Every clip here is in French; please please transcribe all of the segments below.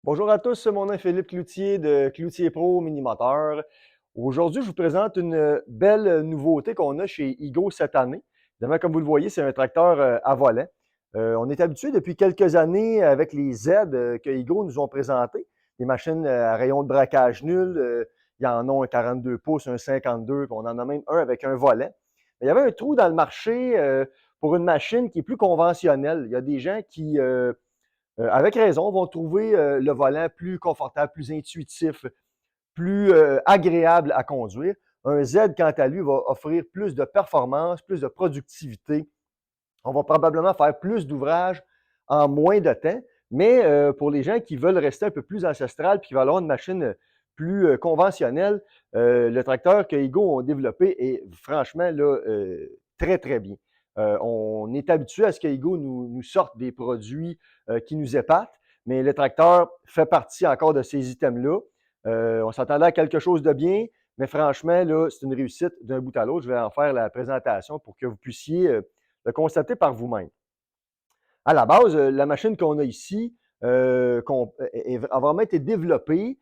Bonjour à tous, mon nom est Philippe Cloutier de Cloutier Pro Mini-Moteur. Aujourd'hui, je vous présente une belle nouveauté qu'on a chez Ego cette année. Évidemment, comme vous le voyez, c'est un tracteur à volant. On est habitué depuis quelques années avec les Z que Ego nous ont présentés, des machines à rayon de braquage nul. Il y en a un 42 pouces, un 52, puis on en a même un avec un volant. Mais il y avait un trou dans le marché pour une machine qui est plus conventionnelle. Il y a des gens qui avec raison, vont trouver le volant plus confortable, plus intuitif, plus agréable à conduire. Un Z, quant à lui, va offrir plus de performance, plus de productivité. On va probablement faire plus d'ouvrages en moins de temps, mais pour les gens qui veulent rester un peu plus ancestral puis qui veulent avoir une machine plus conventionnelle, le tracteur que Ego ont développé est franchement là, très, très bien. On est habitué à ce que Ego nous sorte des produits qui nous épatent, mais le tracteur fait partie encore de ces items-là. On s'attendait à quelque chose de bien, mais franchement, là, c'est une réussite d'un bout à l'autre. Je vais en faire la présentation pour que vous puissiez le constater par vous-même. À la base, la machine qu'on a ici a vraiment été développée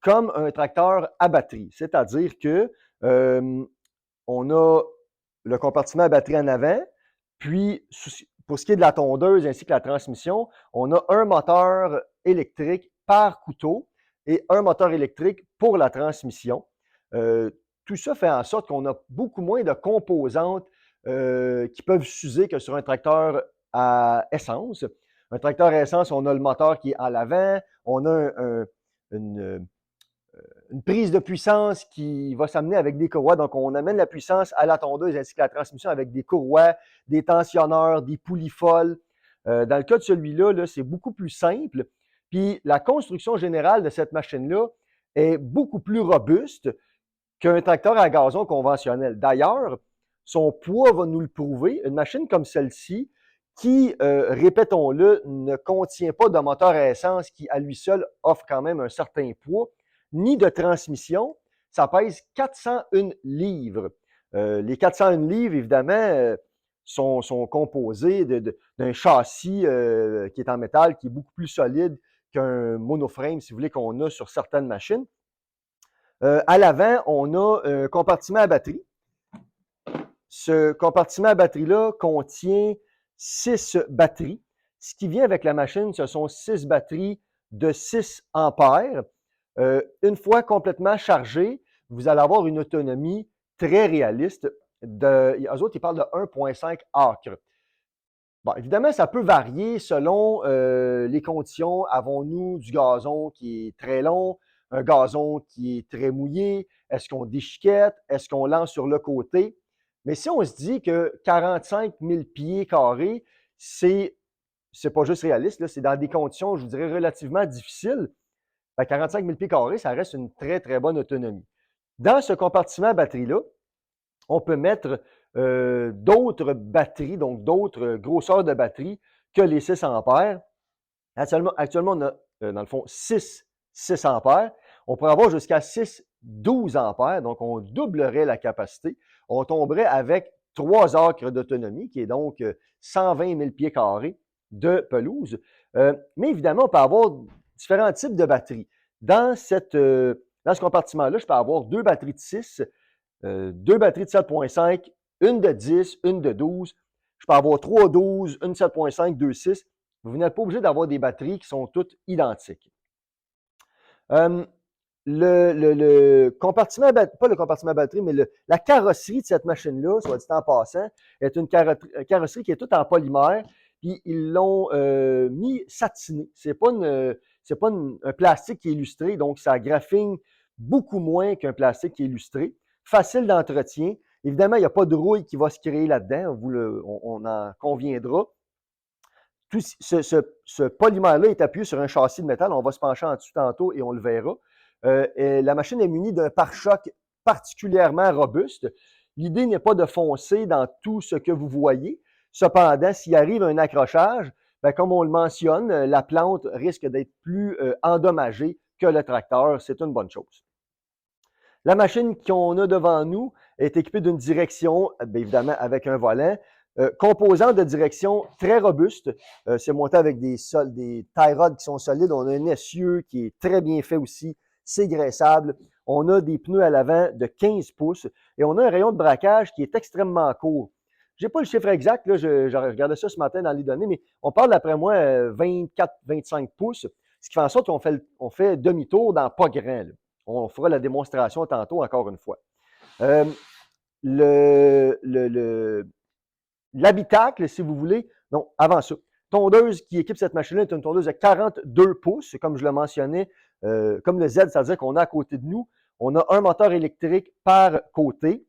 comme un tracteur à batterie, c'est-à-dire que on a le compartiment à batterie en avant, puis pour ce qui est de la tondeuse ainsi que la transmission, on a un moteur électrique par couteau et un moteur électrique pour la transmission. Euh, Tout ça fait en sorte qu'on a beaucoup moins de composantes qui peuvent s'user que sur un tracteur à essence. Un tracteur à essence, on a le moteur qui est à l'avant, on a une, une prise de puissance qui va s'amener avec des courroies. Donc, on amène la puissance à la tondeuse ainsi que la transmission avec des courroies, des tensionneurs, des poulies folles. Dans le cas de celui-là, -là, c'est beaucoup plus simple. Puis, la construction générale de cette machine-là est beaucoup plus robuste qu'un tracteur à gazon conventionnel. D'ailleurs, son poids va nous le prouver. Une machine comme celle-ci, qui, répétons-le, ne contient pas de moteur à essence qui, à lui seul, offre quand même un certain poids, ni de transmission, ça pèse 401 livres. Les 401 livres, évidemment, sont composés d'un châssis qui est en métal, qui est beaucoup plus solide qu'un monoframe, si vous voulez, qu'on a sur certaines machines. À l'avant, on a un compartiment à batterie. Ce compartiment à batterie-là contient 6 batteries. Ce qui vient avec la machine, ce sont 6 batteries de 6 ampères. Une fois complètement chargées, vous allez avoir une autonomie très réaliste. Eux autres, ils parlent de 1,5 acre. Bon, évidemment, ça peut varier selon les conditions. Avons-nous du gazon qui est très long, un gazon qui est très mouillé? Est-ce qu'on déchiquette? Est-ce qu'on lance sur le côté? Mais si on se dit que 45 000 pieds carrés, c'est pas juste réaliste, c'est dans des conditions, je vous dirais, relativement difficiles. 45 000 pieds carrés, ça reste une très, très bonne autonomie. Dans ce compartiment à batterie-là, on peut mettre d'autres batteries, donc d'autres grosseurs de batterie que les 6 ampères. Actuellement on a, dans le fond, 6 ampères. On pourrait avoir jusqu'à 12 ampères, donc on doublerait la capacité. On tomberait avec 3 acres d'autonomie, qui est donc 120 000 pieds carrés de pelouse. Mais évidemment, on peut avoir différents types de batteries. Dans ce compartiment-là, je peux avoir 2 batteries de 6, 2 batteries de 7,5, une de 10, une de 12. Je peux avoir 3 12, une 7,5, 2 6. Vous n'êtes pas obligé d'avoir des batteries qui sont toutes identiques. Le compartiment, pas le compartiment batterie, mais la carrosserie de cette machine-là, soit dit en passant, est une carrosserie qui est toute en polymère, puis ils l'ont mis satiné. C'est pas un plastique qui est illustré, donc ça graphine beaucoup moins qu'un plastique qui est illustré. Facile d'entretien. Évidemment, il n'y a pas de rouille qui va se créer là-dedans, on en conviendra. Tout ce polymère-là est appuyé sur un châssis de métal. On va se pencher en dessous tantôt et on le verra. Et la machine est munie d'un pare-choc particulièrement robuste. L'idée n'est pas de foncer dans tout ce que vous voyez. Cependant, s'il arrive un accrochage, bien, comme on le mentionne, la plante risque d'être plus endommagée que le tracteur. C'est une bonne chose. La machine qu'on a devant nous est équipée d'une direction, bien évidemment avec un volant. Composants de direction très robustes. C'est monté avec des tie rods qui sont solides. On a un essieu qui est très bien fait aussi. C'est graissable. On a des pneus à l'avant de 15 pouces et on a un rayon de braquage qui est extrêmement court. Je n'ai pas le chiffre exact, là, je regardais ça ce matin dans les données, mais on parle d'après moi 24-25 pouces, ce qui fait en sorte qu'on fait demi-tour dans pas grand. Là. On fera la démonstration tantôt encore une fois. L'habitacle, si vous voulez, non, avant ça, tondeuse qui équipe cette machine-là est une tondeuse de 42 pouces, comme je le mentionnais, comme le Z, c'est-à-dire qu'on a à côté de nous, on a un moteur électrique par côté.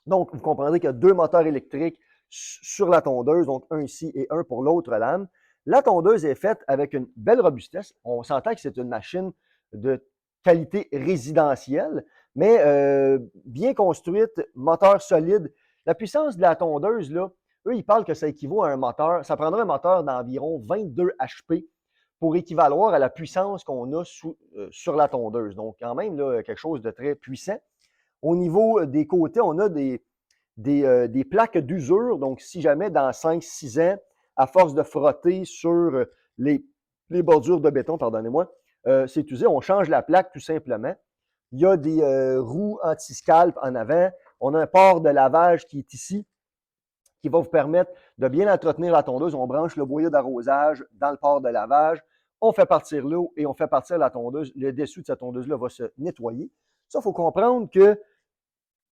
Donc, vous comprendrez qu'il y a 2 moteurs électriques sur la tondeuse, donc un ici et un pour l'autre lame. La tondeuse est faite avec une belle robustesse. On s'entend que c'est une machine de qualité résidentielle, mais bien construite, moteur solide. La puissance de la tondeuse, là, eux, ils parlent que ça équivaut à un moteur, ça prendrait un moteur d'environ 22 HP pour équivaloir à la puissance qu'on a sur la tondeuse. Donc, quand même, là, quelque chose de très puissant. Au niveau des côtés, on a des plaques d'usure. Donc, si jamais dans 5-6 ans, à force de frotter sur les bordures de béton, pardonnez-moi, c'est usé, on change la plaque tout simplement. Il y a des roues anti-scalp en avant. On a un port de lavage qui est ici, qui va vous permettre de bien entretenir la tondeuse. On branche le boyau d'arrosage dans le port de lavage. On fait partir l'eau et on fait partir la tondeuse. Le dessus de cette tondeuse-là va se nettoyer. Ça, il faut comprendre que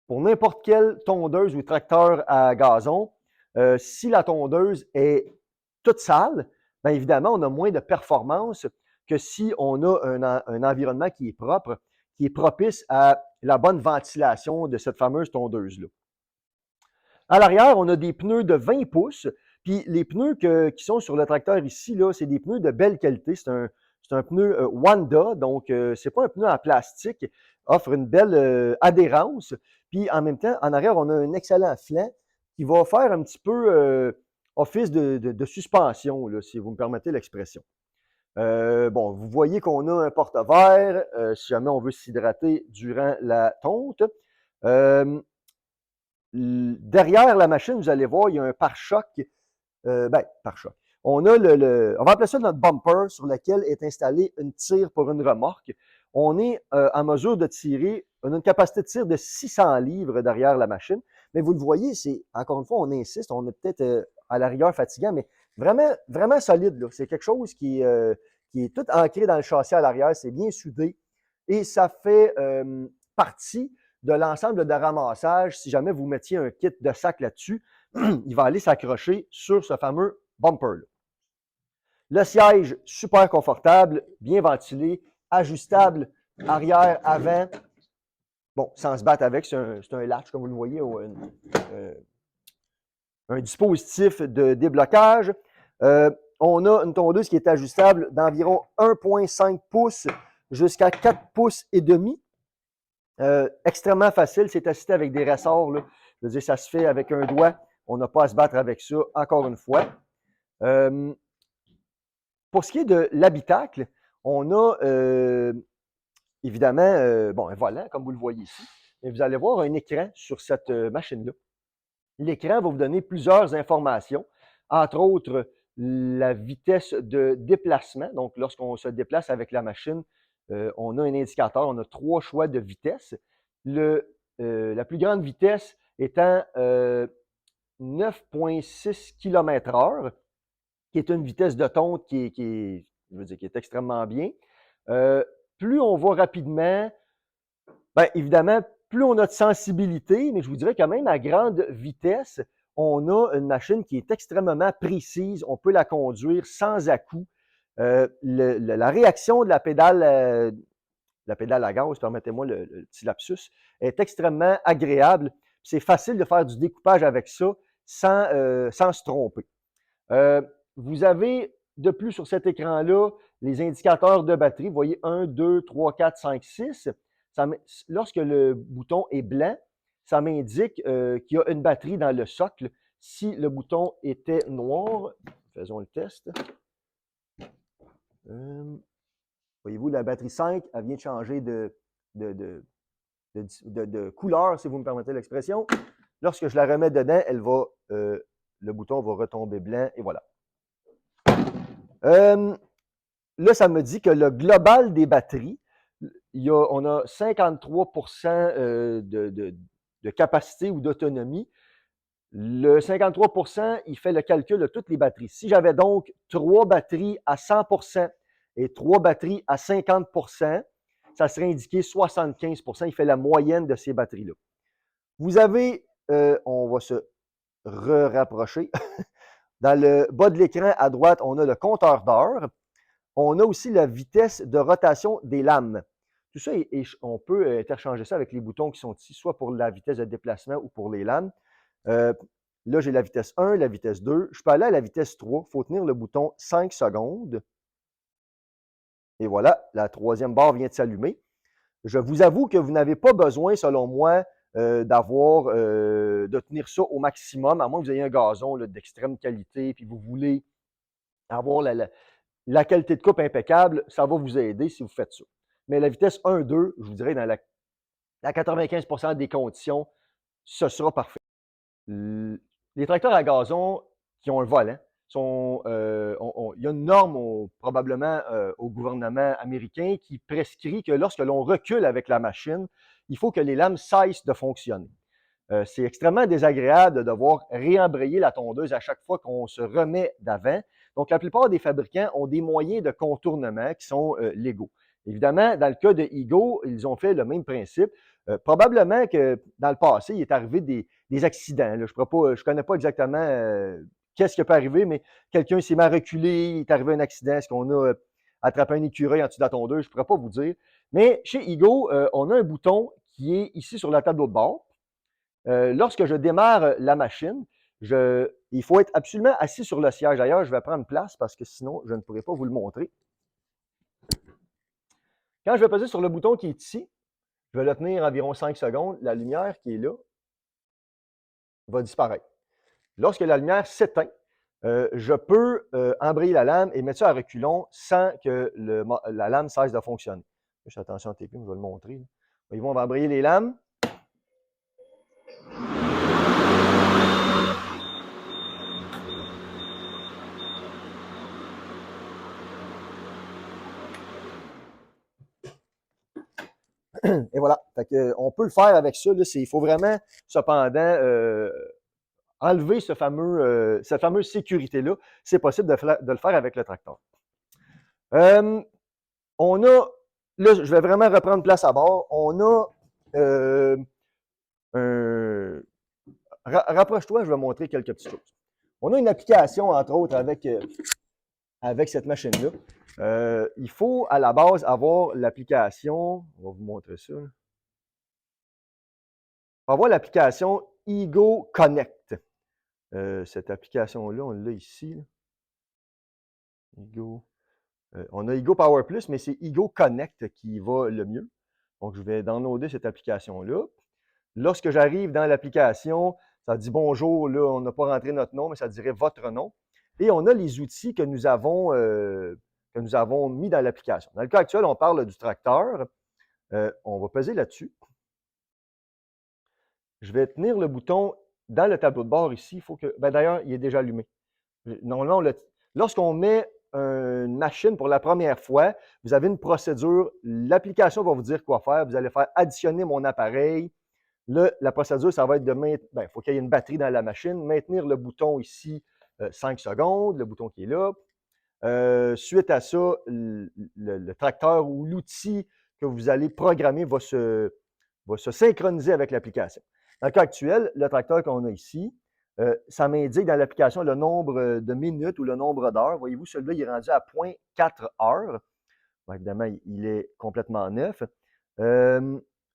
pour n'importe quelle tondeuse ou tracteur à gazon, si la tondeuse est toute sale, bien évidemment, on a moins de performance que si on a un environnement qui est propre, qui est propice à la bonne ventilation de cette fameuse tondeuse-là. À l'arrière, on a des pneus de 20 pouces. Puis les pneus qui sont sur le tracteur ici, là, c'est des pneus de belle qualité. C'est un pneu Wanda, donc ce n'est pas un pneu en plastique, offre une belle adhérence. Puis en même temps, en arrière, on a un excellent flanc qui va faire un petit peu office de suspension, là, si vous me permettez l'expression. Bon, vous voyez qu'on a un porte-verre si jamais on veut s'hydrater durant la tonte. Derrière la machine, vous allez voir, il y a un pare-choc. Pare-choc. On a on va appeler ça notre bumper sur lequel est installée une tire pour une remorque. On est en mesure de tirer, on a une capacité de tir de 600 livres derrière la machine. Mais vous le voyez, c'est encore une fois, on insiste, on est peut-être à la rigueur fatigant, mais vraiment, vraiment solide. C'est quelque chose qui est tout ancré dans le châssis à l'arrière, c'est bien soudé et ça fait partie de l'ensemble de ramassage. Si jamais vous mettiez un kit de sac là-dessus, il va aller s'accrocher sur ce fameux bumper-là. Le siège, super confortable, bien ventilé, ajustable, arrière, avant. Bon, sans se battre avec, c'est un latch, comme vous le voyez, un dispositif de déblocage. On a une tondeuse qui est ajustable d'environ 1,5 pouces jusqu'à 4 pouces et demi. Extrêmement facile, c'est assisté avec des ressorts. Là. Je veux dire, ça se fait avec un doigt. On n'a pas à se battre avec ça, encore une fois. Pour ce qui est de l'habitacle, on a évidemment, bon, un volant, comme vous le voyez ici, mais vous allez voir un écran sur cette machine-là. L'écran va vous donner plusieurs informations, entre autres la vitesse de déplacement. Donc, lorsqu'on se déplace avec la machine, on a un indicateur, on a 3 choix de vitesse. La plus grande vitesse étant 9,6 km/h, qui est une vitesse de tonte qui est extrêmement bien. Plus on va rapidement, bien évidemment, plus on a de sensibilité, mais je vous dirais quand même à grande vitesse, on a une machine qui est extrêmement précise. On peut la conduire sans à-coups. La réaction de la pédale à gaz, permettez-moi le petit lapsus, est extrêmement agréable. C'est facile de faire du découpage avec ça sans se tromper. Vous avez de plus sur cet écran-là les indicateurs de batterie. Vous voyez 1, 2, 3, 4, 5, 6. Lorsque le bouton est blanc, ça m'indique qu'il y a une batterie dans le socle. Si le bouton était noir, faisons le test. Voyez-vous, la batterie 5, elle vient de changer de couleur, si vous me permettez l'expression. Lorsque je la remets dedans, elle va le bouton va retomber blanc et voilà. Là, ça me dit que le global des batteries, on a 53% de capacité ou d'autonomie. Le 53%, il fait le calcul de toutes les batteries. Si j'avais donc 3 batteries à 100% et 3 batteries à 50%, ça serait indiqué 75%. Il fait la moyenne de ces batteries-là. Vous avez, on va se rapprocher. Dans le bas de l'écran, à droite, on a le compteur d'heures. On a aussi la vitesse de rotation des lames. Tout ça, on peut interchanger ça avec les boutons qui sont ici, soit pour la vitesse de déplacement ou pour les lames. Là, j'ai la vitesse 1, la vitesse 2. Je peux aller à la vitesse 3. Il faut tenir le bouton 5 secondes. Et voilà, la troisième barre vient de s'allumer. Je vous avoue que vous n'avez pas besoin, selon moi, de tenir ça au maximum, à moins que vous ayez un gazon d'extrême qualité, puis vous voulez avoir la qualité de coupe impeccable, ça va vous aider si vous faites ça. Mais la vitesse 1, 2, je vous dirais, dans la 95% des conditions, ce sera parfait. Les tracteurs à gazon qui ont un volant, il y a une norme probablement au gouvernement américain qui prescrit que lorsque l'on recule avec la machine, il faut que les lames cessent de fonctionner. C'est extrêmement désagréable de devoir réembrayer la tondeuse à chaque fois qu'on se remet d'avant. Donc, la plupart des fabricants ont des moyens de contournement qui sont légaux. Évidemment, dans le cas de Ego, ils ont fait le même principe. Probablement que dans le passé, il est arrivé des accidents. Là. Je ne connais pas exactement qu'est-ce qui peut arriver, mais quelqu'un s'est mal reculé, il est arrivé un accident, est-ce qu'on a attrapé un écureuil en dessous de la tondeuse? Je ne pourrais pas vous dire. Mais chez Ego, on a un bouton qui est ici sur la tableau de bord. Lorsque je démarre la machine, il faut être absolument assis sur le siège. D'ailleurs, je vais prendre place parce que sinon, je ne pourrai pas vous le montrer. Quand je vais peser sur le bouton qui est ici, je vais le tenir environ 5 secondes. La lumière qui est là va disparaître. Lorsque la lumière s'éteint, je peux embrayer la lame et mettre ça à reculons sans que la lame cesse de fonctionner. Je fais attention à tes pieds, je vais le montrer. Ils vont embrayer les lames. Et voilà. Fait que, on peut le faire avec ça. Là, il faut vraiment, cependant, enlever cette fameuse sécurité-là. C'est possible de le faire avec le tracteur. On a, là, je vais vraiment reprendre place à bord. On a rapproche-toi, je vais montrer quelques petites choses. On a une application, entre autres, avec cette machine-là. Il faut, à la base, avoir l'application. On va vous montrer ça. On va avoir l'application Ego Connect. Cette application-là, on l'a ici. Là. Ego. On a Ego Power Plus, mais c'est Ego Connect qui va le mieux. Donc, je vais downloader cette application-là. Lorsque j'arrive dans l'application, ça dit bonjour, là, on n'a pas rentré notre nom, mais ça dirait votre nom. Et on a les outils que nous avons mis dans l'application. Dans le cas actuel, on parle du tracteur. On va peser là-dessus. Je vais tenir le bouton dans le tableau de bord ici. Il faut que. D'ailleurs, il est déjà allumé. Normalement, lorsqu'on met une machine pour la première fois, vous avez une procédure. L'application va vous dire quoi faire. Vous allez faire additionner mon appareil. Là, la procédure, ça va être de maintenir. Il faut qu'il y ait une batterie dans la machine. Maintenir le bouton ici 5 secondes, le bouton qui est là. Suite à ça, le tracteur ou l'outil que vous allez programmer va se synchroniser avec l'application. Dans le cas actuel, le tracteur qu'on a ici, ça m'indique dans l'application le nombre de minutes ou le nombre d'heures. Voyez-vous, celui-là, il est rendu à 0,4 heures. Bon, évidemment, il est complètement neuf.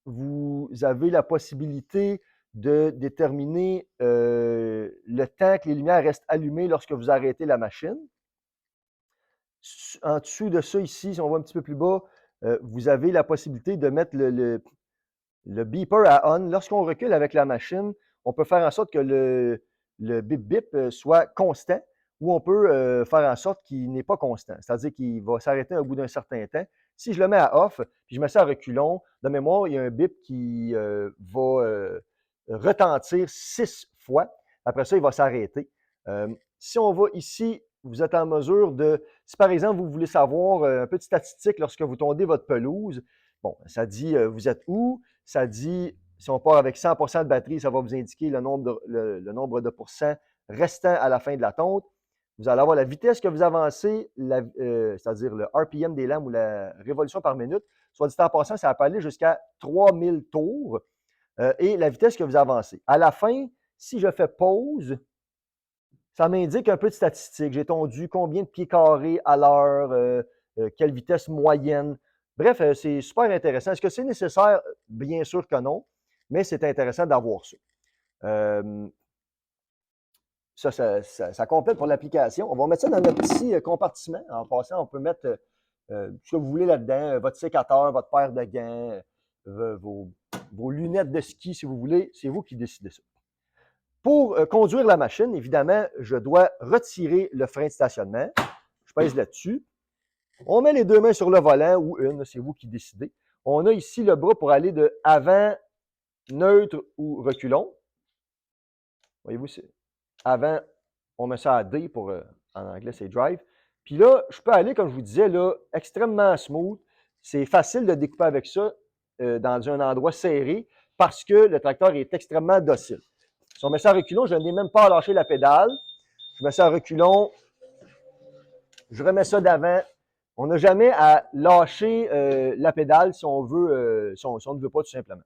Vous avez la possibilité de déterminer le temps que les lumières restent allumées lorsque vous arrêtez la machine. En dessous de ça, ici, si on va un petit peu plus bas, vous avez la possibilité de mettre le beeper à on. Lorsqu'on recule avec la machine, on peut faire en sorte que le bip-bip soit constant ou on peut faire en sorte qu'il n'est pas constant. C'est-à-dire qu'il va s'arrêter au bout d'un certain temps. Si je le mets à off, puis je mets ça à reculons, de mémoire, il y a un bip qui va retentir 6 fois. Après ça, il va s'arrêter. Si on va ici, vous êtes en mesure de, si par exemple vous voulez savoir un peu de statistique lorsque vous tondez votre pelouse, bon, ça dit vous êtes où, ça dit, si on part avec 100% de batterie, ça va vous indiquer le nombre de pourcents restants à la fin de la tonte. Vous allez avoir la vitesse que vous avancez, c'est-à-dire le RPM des lames ou la révolution par minute. Soit dit en passant, ça peut aller jusqu'à 3000 tours et la vitesse que vous avancez. À la fin, si je fais pause, ça m'indique un peu de statistiques. J'ai tondu combien de pieds carrés à l'heure, quelle vitesse moyenne. Bref, c'est super intéressant. Est-ce que c'est nécessaire? Bien sûr que non, mais c'est intéressant d'avoir ça. Ça complète pour l'application. On va mettre ça dans notre petit compartiment. En passant, on peut mettre ce que vous voulez là-dedans, votre sécateur, votre paire de gants, vos lunettes de ski, si vous voulez. C'est vous qui décidez ça. Pour conduire la machine, évidemment, je dois retirer le frein de stationnement. Je pèse là-dessus. On met les deux mains sur le volant ou une, c'est vous qui décidez. On a ici le bras pour aller de avant, neutre ou reculons. Voyez-vous, c'est avant, on met ça à D pour, en anglais, c'est drive. Puis là, je peux aller, comme je vous disais, là, extrêmement smooth. C'est facile de découper avec ça dans un endroit serré parce que le tracteur est extrêmement docile. Si on met ça à reculons, je n'ai même pas à lâcher la pédale. Je mets ça à reculons. Je remets ça d'avant. On n'a jamais à lâcher la pédale si on veut, si on ne veut pas tout simplement.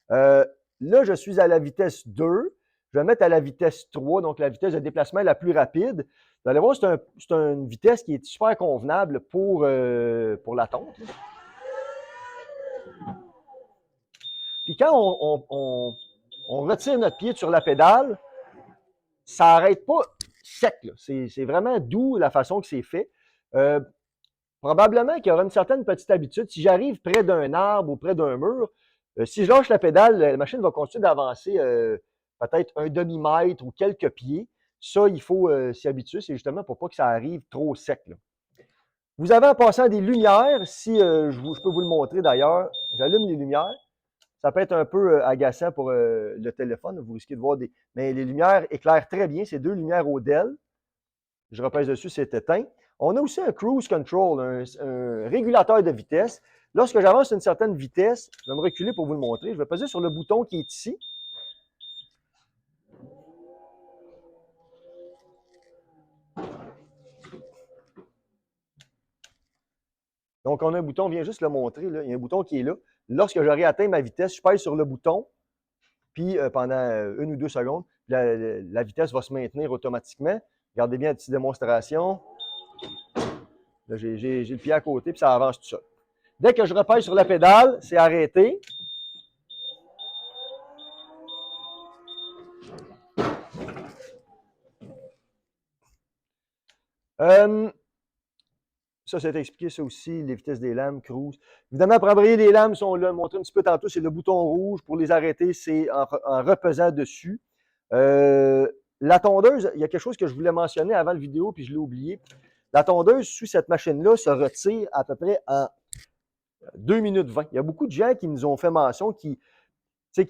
Là, je suis à la vitesse 2. Je vais mettre à la vitesse 3, donc la vitesse de déplacement la plus rapide. Vous allez voir, c'est une vitesse qui est super convenable pour la tonte. Puis quand on retire notre pied sur la pédale, ça n'arrête pas sec. C'est vraiment doux la façon que c'est fait. Probablement qu'il y aura une certaine petite habitude. Si j'arrive près d'un arbre ou près d'un mur, si je lâche la pédale, la machine va continuer d'avancer peut-être un demi-mètre ou quelques pieds. Ça, il faut s'y habituer. C'est justement pour pas que ça arrive trop sec. Là. Vous avez en passant des lumières. Si je peux vous le montrer d'ailleurs, j'allume les lumières. Ça peut être un peu agaçant pour le téléphone. Vous risquez de voir des... Mais les lumières éclairent très bien. C'est deux lumières Odell. Je repèse dessus, c'est éteint. On a aussi un cruise control, un régulateur de vitesse. Lorsque j'avance à une certaine vitesse, je vais me reculer pour vous le montrer. Je vais peser sur le bouton qui est ici. Donc, on a un bouton, on vient juste le montrer. Là. Il y a un bouton qui est là. Lorsque j'aurai atteint ma vitesse, je pèse sur le bouton, puis pendant 1 ou 2 secondes, la vitesse va se maintenir automatiquement. Regardez bien la petite démonstration. Là, j'ai le pied à côté, puis ça avance tout seul. Dès que je repèse sur la pédale, c'est arrêté. Ça, c'est expliqué, ça aussi, les vitesses des lames, cruise. Évidemment, pour embrayer les lames, si on l'a montré un petit peu tantôt, c'est le bouton rouge. Pour les arrêter, c'est en repesant dessus. La tondeuse, il y a quelque chose que je voulais mentionner avant la vidéo, puis je l'ai oublié. La tondeuse, sous cette machine-là, se retire à peu près en 2 minutes 20. Il y a beaucoup de gens qui nous ont fait mention qui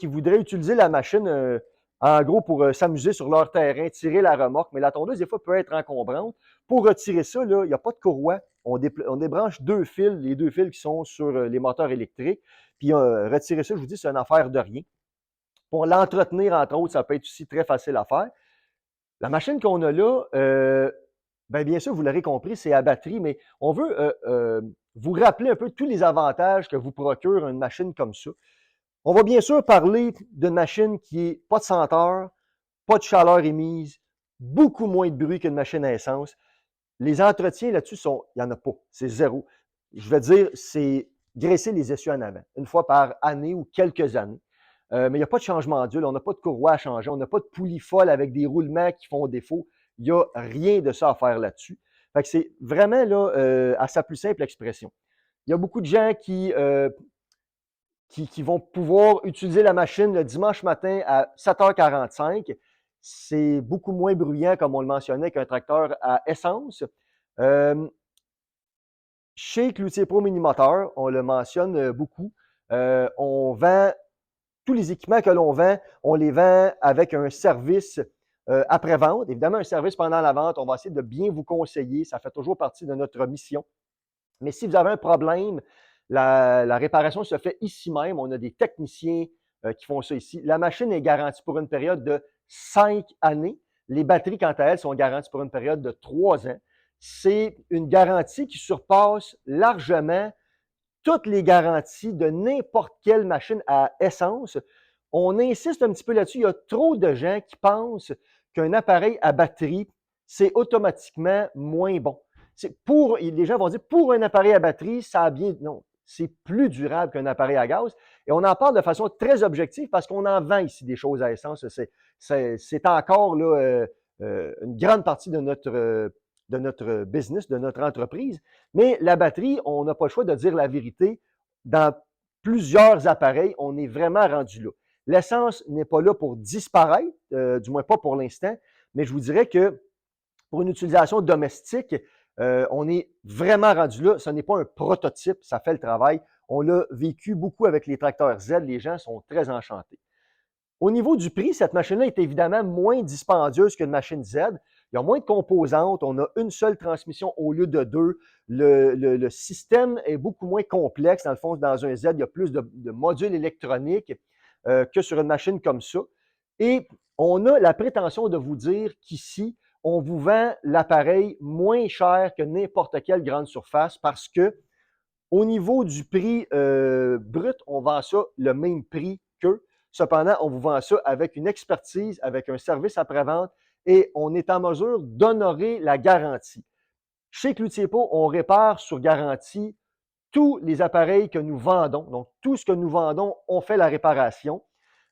voudraient utiliser la machine en gros pour s'amuser sur leur terrain, tirer la remorque, mais la tondeuse, des fois, peut être encombrante. Pour retirer ça, là, il n'y a pas de courroie. On débranche 2 fils, les 2 fils qui sont sur les moteurs électriques. Puis retirer ça, je vous dis, c'est une affaire de rien. Pour l'entretenir, entre autres, ça peut être aussi très facile à faire. La machine qu'on a là, bien sûr, vous l'aurez compris, c'est à batterie, mais on veut vous rappeler un peu tous les avantages que vous procure une machine comme ça. On va bien sûr parler d'une machine qui n'est pas de senteur, pas de chaleur émise, beaucoup moins de bruit qu'une machine à essence. Les entretiens là-dessus, il n'y en a pas. C'est zéro. Je vais dire, c'est graisser les essieux en avant, une fois par année ou quelques années. Mais il n'y a pas de changement d'huile, on n'a pas de courroie à changer, on n'a pas de poulie folle avec des roulements qui font défaut. Il n'y a rien de ça à faire là-dessus. Fait que c'est vraiment là, à sa plus simple expression. Il y a beaucoup de gens qui vont pouvoir utiliser la machine le dimanche matin à 7h45. C'est beaucoup moins bruyant, comme on le mentionnait, qu'un tracteur à essence. Chez Cloutier Pro Minimoteur, on le mentionne beaucoup, on vend tous les équipements que l'on vend, on les vend avec un service après-vente. Évidemment, un service pendant la vente, on va essayer de bien vous conseiller. Ça fait toujours partie de notre mission. Mais si vous avez un problème, la réparation se fait ici même. On a des techniciens qui font ça ici. La machine est garantie pour une période de 5 années. Les batteries, quant à elles, sont garanties pour une période de 3 ans. C'est une garantie qui surpasse largement toutes les garanties de n'importe quelle machine à essence. On insiste un petit peu là-dessus. Il y a trop de gens qui pensent qu'un appareil à batterie, c'est automatiquement moins bon. Les gens vont dire, pour un appareil à batterie, ça a bien. Non, c'est plus durable qu'un appareil à gaz. Et on en parle de façon très objective parce qu'on en vend ici des choses à essence. C'est encore là, une grande partie de notre business, de notre entreprise. Mais la batterie, on n'a pas le choix de dire la vérité. Dans plusieurs appareils, on est vraiment rendu là. L'essence n'est pas là pour disparaître, du moins pas pour l'instant, mais je vous dirais que pour une utilisation domestique, on est vraiment rendu là. Ce n'est pas un prototype, ça fait le travail. On l'a vécu beaucoup avec les tracteurs Z. Les gens sont très enchantés. Au niveau du prix, cette machine-là est évidemment moins dispendieuse qu'une machine Z. Il y a moins de composantes. On a une seule transmission au lieu de deux. Le système est beaucoup moins complexe. Dans le fond, dans un Z, il y a plus de modules électroniques que sur une machine comme ça. Et on a la prétention de vous dire qu'ici, on vous vend l'appareil moins cher que n'importe quelle grande surface parce que au niveau du prix brut, on vend ça le même prix qu'eux. Cependant, on vous vend ça avec une expertise, avec un service après-vente et on est en mesure d'honorer la garantie. Chez Cloutier Pot, on répare sur garantie tous les appareils que nous vendons. Donc, tout ce que nous vendons, on fait la réparation.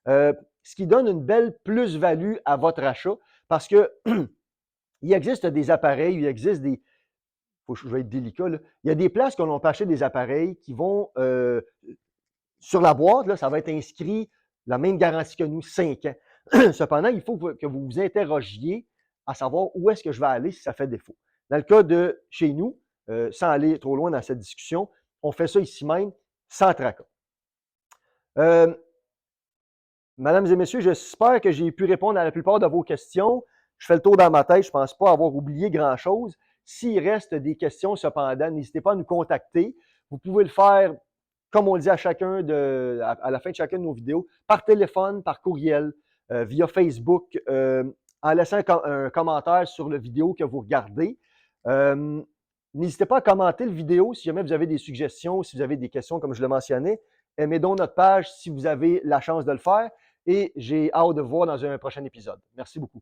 Ce qui donne une belle plus-value à votre achat parce que il existe des appareils, il existe des, je vais être délicat, là. Il y a des places que l'on peut acheter des appareils qui vont, sur la boîte, là, ça va être inscrit la même garantie que nous, 5 ans. Cependant, il faut que vous vous interrogiez à savoir où est-ce que je vais aller si ça fait défaut. Dans le cas de chez nous, sans aller trop loin dans cette discussion, on fait ça ici même, sans tracas. Mesdames et messieurs, j'espère que j'ai pu répondre à la plupart de vos questions. Je fais le tour dans ma tête, je ne pense pas avoir oublié grand-chose. S'il reste des questions, cependant, n'hésitez pas à nous contacter. Vous pouvez le faire, comme on le dit à la fin de chacune de nos vidéos, par téléphone, par courriel, via Facebook, en laissant un commentaire sur la vidéo que vous regardez. N'hésitez pas à commenter la vidéo si jamais vous avez des suggestions, si vous avez des questions, comme je le mentionnais. Aimez donc notre page si vous avez la chance de le faire. Et j'ai hâte de vous voir dans un prochain épisode. Merci beaucoup.